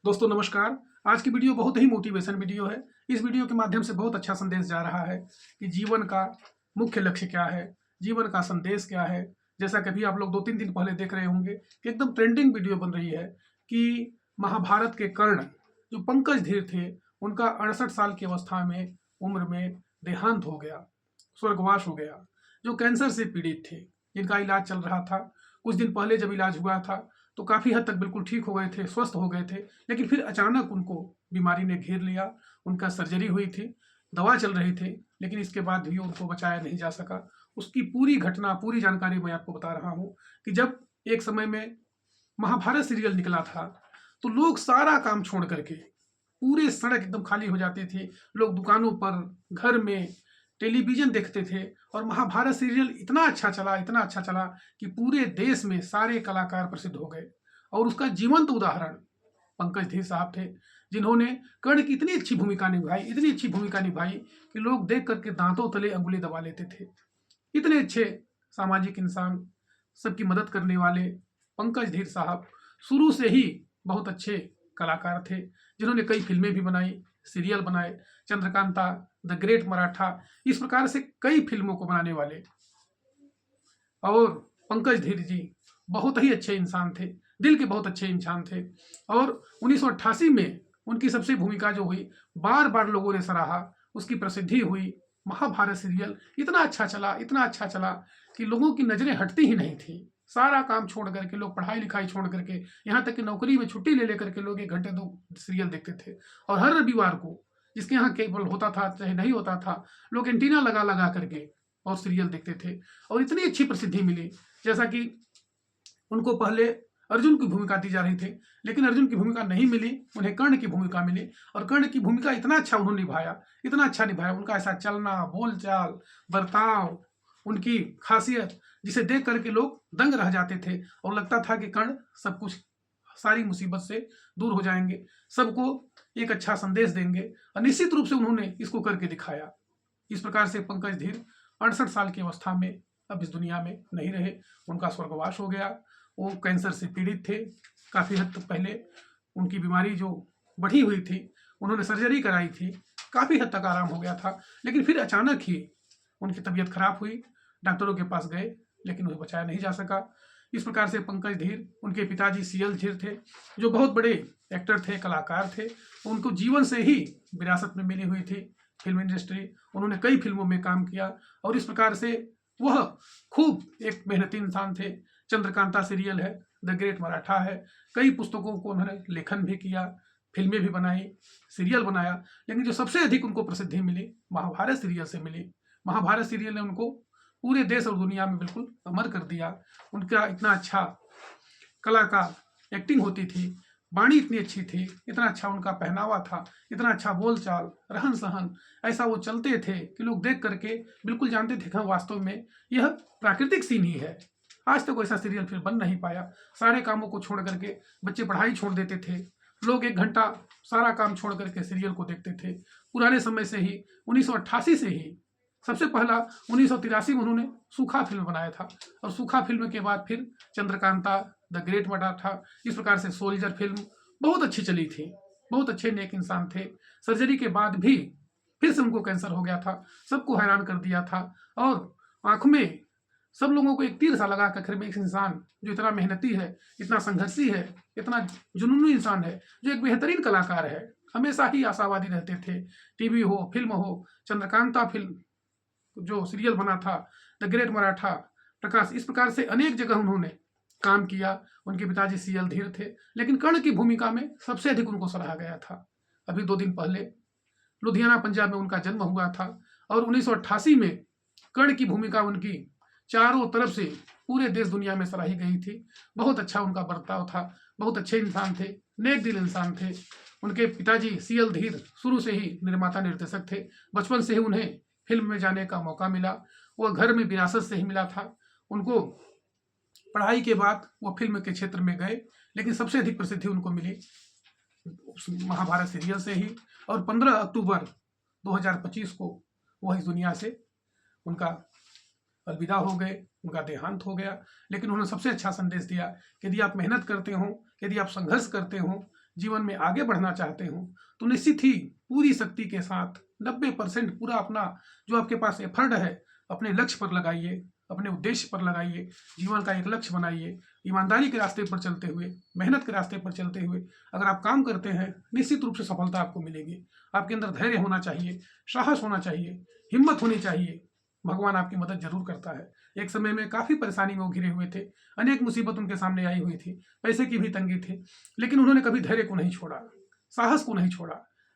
दोस्तों नमस्कार। आज की वीडियो बहुत ही मोटिवेशन वीडियो है। इस वीडियो के माध्यम से बहुत अच्छा संदेश जा रहा है कि जीवन का मुख्य लक्ष्य क्या है, जीवन का संदेश क्या है। जैसा कभी आप लोग 2-3 दिन पहले देख रहे होंगे कि एकदम ट्रेंडिंग वीडियो बन रही है कि महाभारत के कर्ण जो पंकज धीर थे, उनका 68 साल की अवस्था में उम्र में देहांत हो गया, स्वर्गवास हो गया। जो कैंसर से पीड़ित थे, जिनका इलाज चल रहा था। कुछ दिन पहले जब इलाज हुआ था तो काफ़ी हद तक बिल्कुल ठीक हो गए थे, स्वस्थ हो गए थे, लेकिन फिर अचानक उनको बीमारी ने घेर लिया। उनका सर्जरी हुई थी, दवा चल रही थी, लेकिन इसके बाद भी उनको बचाया नहीं जा सका। उसकी पूरी घटना, पूरी जानकारी मैं आपको बता रहा हूँ कि जब एक समय में महाभारत सीरियल निकला था, तो लोग सारा काम छोड़ करके, पूरे सड़क एकदम खाली हो जाती थी। लोग दुकानों पर, घर में, टेलीविज़न देखते थे और महाभारत सीरियल इतना अच्छा चला, इतना अच्छा चला कि पूरे देश में सारे कलाकार प्रसिद्ध हो गए। और उसका जीवंत उदाहरण पंकज धीर साहब थे, जिन्होंने कर्ण की इतनी अच्छी भूमिका निभाई, इतनी अच्छी भूमिका निभाई कि लोग देख करके दांतों तले अंगुली दबा लेते थे। इतने अच्छे सामाजिक इंसान, सबकी मदद करने वाले पंकज धीर साहब शुरू से ही बहुत अच्छे कलाकार थे, जिन्होंने कई फिल्में भी बनाई, सीरियल बनाए, चंद्रकांता, द ग्रेट मराठा, इस प्रकार से कई फिल्मों को बनाने वाले। और पंकज धीर जी बहुत ही अच्छे इंसान थे, दिल के बहुत अच्छे इंसान थे। और 1988 में उनकी सबसे भूमिका जो हुई, बार बार लोगों ने सराहा, उसकी प्रसिद्धि हुई। महाभारत सीरियल इतना अच्छा चला, इतना अच्छा चला कि लोगों की नज़रें हटती ही नहीं थी। सारा काम छोड़ करके लोग, पढ़ाई लिखाई छोड़ करके, यहाँ तक कि नौकरी में छुट्टी ले लेकर के लोग 1 घंटे 2 सीरियल देखते थे। और हर रविवार को, जिसके यहाँ केबल होता था चाहे नहीं होता था, लोग एंटीना लगा लगा करके और सीरियल देखते थे। और इतनी अच्छी प्रसिद्धि मिली, जैसा कि उनको पहले अर्जुन की भूमिका दी जा रही थी, लेकिन अर्जुन की भूमिका नहीं मिली, उन्हें कर्ण की भूमिका मिली। और कर्ण की भूमिका इतना अच्छा उन्होंने निभाया, इतना अच्छा निभाया। उनका ऐसा चलना, बोलचाल, बर्ताव, उनकी खासियत, जिसे देख करके लोग दंग रह जाते थे और लगता था कि कर्ण सब कुछ, सारी मुसीबत से दूर हो जाएंगे, सबको एक अच्छा संदेश देंगे। और निश्चित रूप से उन्होंने इसको करके दिखाया। इस प्रकार से पंकज धीर 68 साल की अवस्था में अब इस दुनिया में नहीं रहे, उनका स्वर्गवास हो गया। वो कैंसर से पीड़ित थे, काफ़ी हद तक पहले उनकी बीमारी जो बढ़ी हुई थी, उन्होंने सर्जरी कराई थी, काफ़ी हद तक आराम हो गया था, लेकिन फिर अचानक ही उनकी तबीयत खराब हुई। डॉक्टरों के पास गए, लेकिन उन्हें बचाया नहीं जा सका। इस प्रकार से पंकज धीर, उनके पिताजी सीएल धीर थे, जो बहुत बड़े एक्टर थे, कलाकार थे। उनको जीवन से ही विरासत में मिली हुई थी फिल्म इंडस्ट्री। उन्होंने कई फिल्मों में काम किया और इस प्रकार से वह खूब एक मेहनती इंसान थे। चंद्रकांता सीरियल है, द ग्रेट मराठा है, कई पुस्तकों को उन्होंने लेखन भी किया, फिल्में भी बनाई, सीरियल बनाया। लेकिन जो सबसे अधिक उनको प्रसिद्धि मिली, महाभारत सीरियल से मिली। महाभारत सीरियल ने उनको पूरे देश और दुनिया में बिल्कुल अमर कर दिया। उनका इतना अच्छा कला का एक्टिंग होती थी, वाणी इतनी अच्छी थी, इतना अच्छा उनका पहनावा था, इतना अच्छा बोलचाल, रहन सहन, ऐसा वो चलते थे कि लोग देख करके बिल्कुल जानते थे कि हाँ, वास्तव में यह प्राकृतिक सीन ही है। आज तक कोई ऐसा सीरियल फिर बन नहीं पाया। सारे कामों को छोड़ करके बच्चे पढ़ाई छोड़ देते थे, लोग 1 घंटा सारा काम छोड़ करके सीरियल को देखते थे। पुराने समय से ही 1988 से ही सबसे पहला 1983 में उन्होंने सूखा फिल्म बनाया था, और सूखा फिल्म के बाद फिर चंद्रकांता, द ग्रेट मराठा, इस प्रकार से सोल्जर फिल्म बहुत अच्छी चली थी। बहुत अच्छे नेक इंसान थे। सर्जरी के बाद भी फिर से उनको कैंसर हो गया था, सबको हैरान कर दिया था। और आँख में सब लोगों को एक तीर सा लगा कि आखिर में एक इंसान जो इतना मेहनती है, इतना संघर्षी है, इतना जुनूनी इंसान है, जो एक बेहतरीन कलाकार है, हमेशा ही आशावादी रहते थे। टीवी हो, फिल्म हो, चंद्रकांता फिल्म जो सीरियल बना था, द ग्रेट मराठा, प्रकाश, इस प्रकार से अनेक जगह उन्होंने काम किया। उनके पिताजी सीएल धीर थे, लेकिन कर्ण की भूमिका में सबसे अधिक उनको सराहा गया था। अभी 2 दिन पहले लुधियाना, पंजाब में उनका जन्म हुआ था, और 1988 में कर्ण की भूमिका उनकी चारों तरफ से पूरे देश दुनिया में सराही गई थी। बहुत अच्छा उनका बर्ताव था, बहुत अच्छे इंसान थे, नेक दिल इंसान थे। उनके पिताजी सीएल धीर शुरू से ही निर्माता निर्देशक थे। बचपन से ही उन्हें फिल्म में जाने का मौका मिला, वह घर में विरासत से ही मिला था उनको। पढ़ाई के बाद वो फिल्म के क्षेत्र में गए, लेकिन सबसे अधिक प्रसिद्धि उनको मिली महाभारत सीरियल से ही। और 15 अक्टूबर 2025 को वह इस दुनिया से उनका अलविदा हो गए, उनका देहांत हो गया। लेकिन उन्होंने सबसे अच्छा संदेश दिया कि यदि आप मेहनत करते हो, यदि आप संघर्ष करते हो, जीवन में आगे बढ़ना चाहते हो तो निश्चित ही पूरी शक्ति के साथ 90% पूरा अपना जो आपके पास एफर्ट है अपने लक्ष्य पर लगाइए, अपने उद्देश्य पर लगाइए, जीवन का एक लक्ष्य बनाइए। ईमानदारी के रास्ते पर चलते हुए, मेहनत के रास्ते पर चलते हुए अगर आप काम करते हैं निश्चित रूप से सफलता आपको मिलेगी। आपके अंदर धैर्य होना चाहिए, साहस होना चाहिए, हिम्मत होनी चाहिए। भगवान आपकी मदद जरूर करता है। एक समय में काफ़ी परेशानी में वो घिरे हुए थे, अनेक मुसीबत उनके सामने आई हुई थी, पैसे की भी तंगी थी, लेकिन उन्होंने कभी धैर्य को नहीं छोड़ा, साहस को नहीं छोड़ा,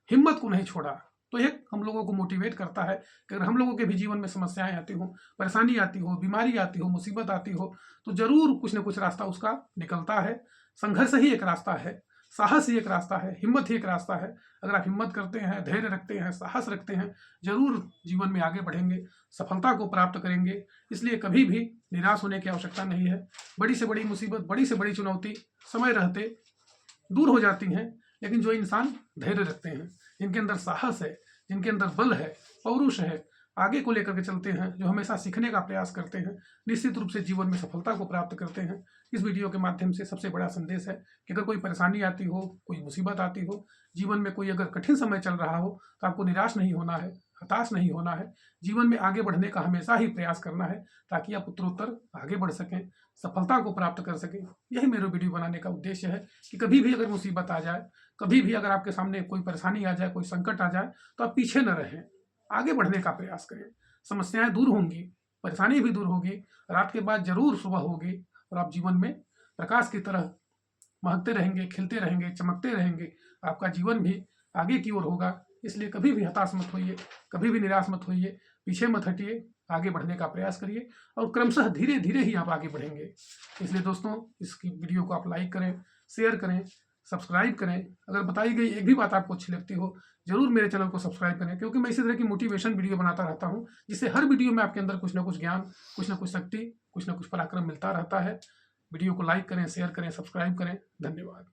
हिम्मत को नहीं छोड़ा। तो एक हम लोगों को मोटिवेट करता है कि अगर हम लोगों के भी जीवन में समस्याएं आती हो, परेशानी आती हो, बीमारी आती हो, मुसीबत आती हो, तो जरूर कुछ न कुछ रास्ता उसका निकलता है। संघर्ष ही एक रास्ता है, साहस ही एक रास्ता है, हिम्मत ही एक रास्ता है। अगर आप हिम्मत करते हैं, धैर्य रखते हैं, साहस रखते हैं, जरूर जीवन में आगे बढ़ेंगे, सफलता को प्राप्त करेंगे। इसलिए कभी भी निराश होने की आवश्यकता नहीं है। बड़ी से बड़ी मुसीबत, बड़ी से बड़ी चुनौती समय रहते दूर हो जाती हैं, लेकिन जो इंसान धैर्य रखते हैं, जिनके अंदर साहस है, जिनके अंदर बल है, पौरुष है, आगे को लेकर के चलते हैं, जो हमेशा सीखने का प्रयास करते हैं, निश्चित रूप से जीवन में सफलता को प्राप्त करते हैं। इस वीडियो के माध्यम से सबसे बड़ा संदेश है कि अगर कोई परेशानी आती हो, कोई मुसीबत आती हो, जीवन में कोई अगर कठिन समय चल रहा हो तो आपको निराश नहीं होना है, हताश नहीं होना है। जीवन में आगे बढ़ने का हमेशा ही प्रयास करना है ताकि आप उत्तरोत्तर आगे बढ़ सकें, सफलता को प्राप्त कर सकें। यही मेरा वीडियो बनाने का उद्देश्य है कि कभी भी अगर मुसीबत आ जाए, कभी भी अगर आपके सामने कोई परेशानी आ जाए, कोई संकट आ जाए, तो आप पीछे न रहें, आगे बढ़ने का प्रयास करें। समस्याएं दूर होंगी, परेशानी भी दूर होगी, रात के बाद जरूर सुबह होगी और आप जीवन में प्रकाश की तरह महकते रहेंगे, खिलते रहेंगे, चमकते रहेंगे। आपका जीवन भी आगे की ओर होगा। इसलिए कभी भी हताश मत होइए, कभी भी निराश मत होइए, पीछे मत हटिए, आगे बढ़ने का प्रयास करिए और क्रमशः धीरे धीरे ही आप आगे बढ़ेंगे। इसलिए दोस्तों, इसकी वीडियो को आप लाइक करें, शेयर करें, सब्सक्राइब करें। अगर बताई गई एक भी बात आपको अच्छी लगती हो, जरूर मेरे चैनल को सब्सक्राइब करें, क्योंकि मैं इसी तरह की मोटिवेशन वीडियो बनाता रहता हूं, जिससे हर वीडियो में आपके अंदर कुछ ना कुछ ज्ञान, कुछ ना कुछ शक्ति, कुछ ना कुछ पराक्रम मिलता रहता है। वीडियो को लाइक करें, शेयर करें, सब्सक्राइब करें। धन्यवाद।